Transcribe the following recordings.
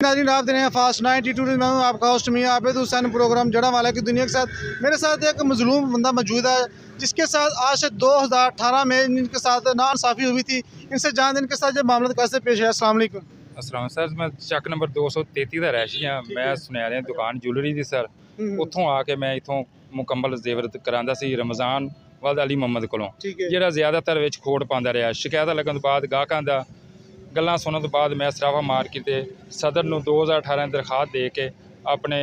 नाज़रीन, आप देख रहे हैं फास्ट 92 न्यूज़। मैं हूं आपका होस्ट मियां आबिद हुसैन। प्रोग्राम जड़ांवाला की दुनिया के साथ मेरे साथ एक मजलूम बंदा मौजूद है, जिसके साथ आज से 2018 में इनके साथ नाइंसाफ़ी हुई थी। इनसे जान इनके साथ जो मामला कैसे पेश है। अस्सलाम वालेकुम। असलाम सर, मैं ਚੱਕ ਨੰਬਰ 233 ਦਾ ਰਹਿਸ਼ੀ ਹਾਂ। ਮੈਂ ਸੁਨਿਆਰੇ ਦੁਕਾਨ ਜੁਐਲਰੀ ਦੀ ਸਰ। ਉੱਥੋਂ ਆ ਕੇ ਮੈਂ ਇਥੋਂ ਮੁਕੰਮਲ ਜ਼ੇਵਰ ਕਰਾਂਦਾ ਸੀ ਰਮਜ਼ਾਨ ਵਲਦ ਅਲੀ ਮੁਹੰਮਦ ਕੋਲੋਂ, ਜਿਹੜਾ ਜ਼ਿਆਦਾਤਰ ਵਿੱਚ ਖੋੜ ਪਾਉਂਦਾ ਰਿਹਾ। ਸ਼ਿਕਾਇਤਾਂ ਲੱਗਣ ਤੋਂ ਬਾਅਦ ਗਾਹਕਾਂ ਦਾ ਗੱਲਾਂ ਸੁਣਨ ਤੋਂ ਬਾਅਦ ਮੈਂ ਸਰਾਫਾ ਮਾਰਕੀਟ ਦੇ ਸਦਰ ਨੂੰ 2018 ਦਰਖਾਸਤ ਦੇ ਕੇ ਆਪਣੇ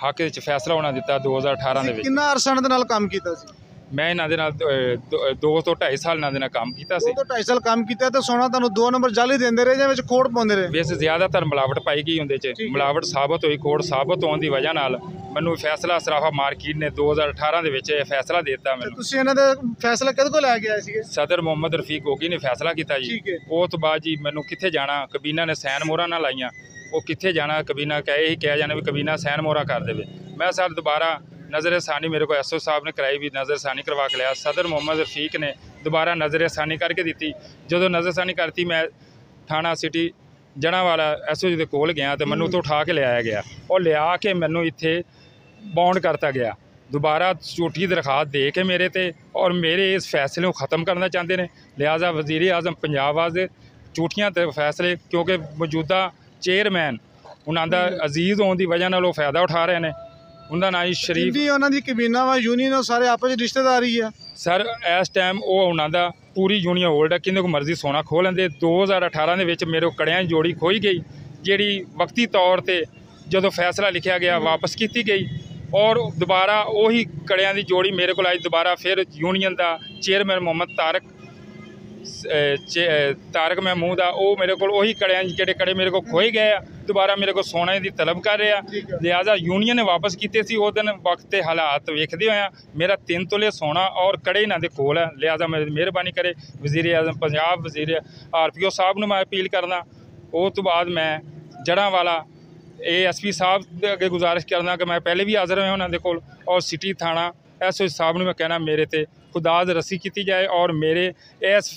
ਹੱਕ ਵਿੱਚ ਫੈਸਲਾ ਹੋਣਾ ਦਿੱਤਾ। 2018 ਦੇ ਵਿੱਚ ਕਿੰਨਾ ਅਰਸਾ ਦੇ ਨਾਲ ਕੰਮ ਕੀਤਾ ਸੀ? ਮੈਂ ਇਹਨਾਂ ਦੇ ਨਾਲ 2 ਤੋਂ 2.5 ਸਾਲ ਇਹਨਾਂ ਦੇ ਨਾਲ ਕੰਮ ਕੀਤਾ ਸੀ। 2 ਤੋਂ 2.5 ਸਾਲ ਕੰਮ ਕੀਤਾ ਤੇ ਸੋਨਾ ਤੁਹਾਨੂੰ 2 ਨੰਬਰ ਜਾਲੀ ਦਿੰਦੇ ਰਹੇ ਜਾਂ ਵਿੱਚ ਖੋੜ ਪਾਉਂਦੇ ਰਹੇ? ਵੈਸੇ ਜ਼ਿਆਦਾਤਰ ਮਿਲਾਵਟ ਪਾਈ ਗਈ ਉਹਦੇ 'ਚ। ਮਿਲਾਵਟ ਸਾਬਤ ਹੋਈ, ਖੋੜ ਸਾਬਤ ਹੋਣ ਦੀ ਵਜ੍ਹਾ ਨਾਲ ਮੈਨੂੰ ਫੈਸਲਾ ਸਰਾਫਾ ਮਾਰਕੀਟ ਨੇ 2018 ਦੇ ਵਿੱਚ ਇਹ ਫੈਸਲਾ ਦੇ ਦਿੱਤਾ ਮੈਨੂੰ। ਤੁਸੀਂ ਇਹਨਾਂ ਦੇ ਫੈਸਲਾ ਕਿਹਦੇ ਕੋਲ ਲੈ ਕੇ ਆਏ ਸੀਗੇ? ਸਦਰ ਮੁਹੰਮਦ ਰਫੀਕ ਗੋਗੀ ਨੇ ਫੈਸਲਾ ਕੀਤਾ ਜੀ। ਉਸ ਤੋਂ ਬਾਅਦ ਜੀ ਮੈਨੂੰ ਕਿੱਥੇ ਜਾਣਾ, ਕਬੀਨਾ ਨੇ ਸੈਨ ਮੋਹਰਾਂ ਨਾਲ ਲਾਈਆਂ। ਉਹ ਕਿੱਥੇ ਜਾਣਾ, ਕਬੀਨਾ ਇਹੀ ਕਿਹਾ ਜਾਣਾ ਵੀ ਕਬੀਨਾ ਸੈਨ ਮੋਹਰਾਂ ਕਰ ਦੇਵੇ। ਮੈਂ ਸਰ ਦੁਬਾਰਾ नज़र-ए-सानी मेरे को SO साहब ने कराई भी, नज़र-ए-सानी करवा के लिया। सदर मुहम्मद रफीक ने दोबारा नज़र-ए-सानी करके दी। जो नज़र-ए-सानी करती मैं थाना सिटी जड़ांवाला SO जी के कोल गया तो मैनू तो उठा के लिया गया और लिया के मैनू इत्थे बॉन्ड करता गया। दोबारा झूठी दरखास्त दे के मेरे ते और मेरे इस फैसले को ख़त्म करना चाहते हैं। लिहाजा वज़ीर आज़म पंजाब वास्ते झूठियां फैसले, क्योंकि मौजूदा चेयरमैन उन्होंने अजीज़ होने की वजह नाल फ़ायदा उठा रहे हैं। उनका नाम जी शरीफ उन्होंने कबीना वा यूनियन सारे आपस में रिश्तेदारी है सर। इस टाइम वो उन्होंने पूरी यूनियन होल्ड है, किंदे को मर्जी सोना खो लेंदे। 2018 ਦੇ ਵਿੱਚ ਮੇਰੇ ਕੜਿਆਂ ਦੀ ਜੋੜੀ ਖੋਈ ਗਈ, ਜਿਹੜੀ ਵਕਤੀ ਤੌਰ ਤੇ ਜਦੋਂ ਫੈਸਲਾ ਲਿਖਿਆ ਗਿਆ ਵਾਪਸ ਕੀਤੀ ਗਈ। ਔਰ ਦੁਬਾਰਾ ਉਹੀ ਕੜਿਆਂ ਦੀ ਜੋੜੀ ਮੇਰੇ ਕੋਲ ਆਈ। ਦੁਬਾਰਾ ਫਿਰ ਯੂਨੀਅਨ ਦਾ ਚੇਅਰਮੈਨ ਮੁਹੰਮਦ ਤਾਰਕ महमूद आ, वो मेरे को वही कड़ियाँ ਜਿਹੜੇ कड़े मेरे को खोए गए आ, दोबारा मेरे को सोने की तलब कर रहे हैं। लिहाजा यूनीयन ने वापस किए सी। उस दिन वक्त के हालात वेखते हुए मेरा 3 तोले सोना और कड़े इन्हों के कोल है। लिहाजा मेरी मेहरबानी करे वज़ीर आज़म पंजाब, वज़ीर RPO साहब को मैं अपील करना। उस तो बाद मैं जड़ांवाला ASP साहब अगे गुजारिश करना कि मैं पहले भी हाज़र होया उन्होंने कोल, और सिटी थाना SO साहब ने मैं कहना मेरे ते खुदाद रसी की जाए और मेरे इस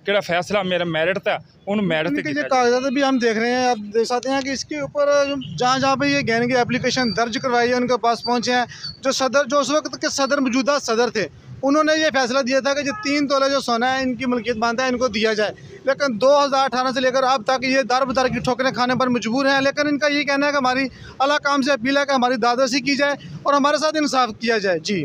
क्या फैसला मेरा मेरिट था उन मेरिट के कागजात भी हम देख रहे हैं। आप देख सकते हैं कि इसके ऊपर जहाँ जहाँ पे ये गहन की एप्लीकेशन दर्ज करवाई है उनके पास पहुँचे हैं। जो उस वक्त के सदर मौजूदा सदर थे, उन्होंने ये फैसला दिया था कि जो 3 तोले जो सोना है इनकी मलकियत मानता है इनको दिया जाए। लेकिन 2018 से लेकर अब तक ये दर बदर की ठोकरें खाने पर मजबूर हैं। लेकिन इनका ये कहना है कि हमारी अला काम से अपील है कि हमारी दादरसी की जाए और हमारे साथ इंसाफ किया जाए। जी।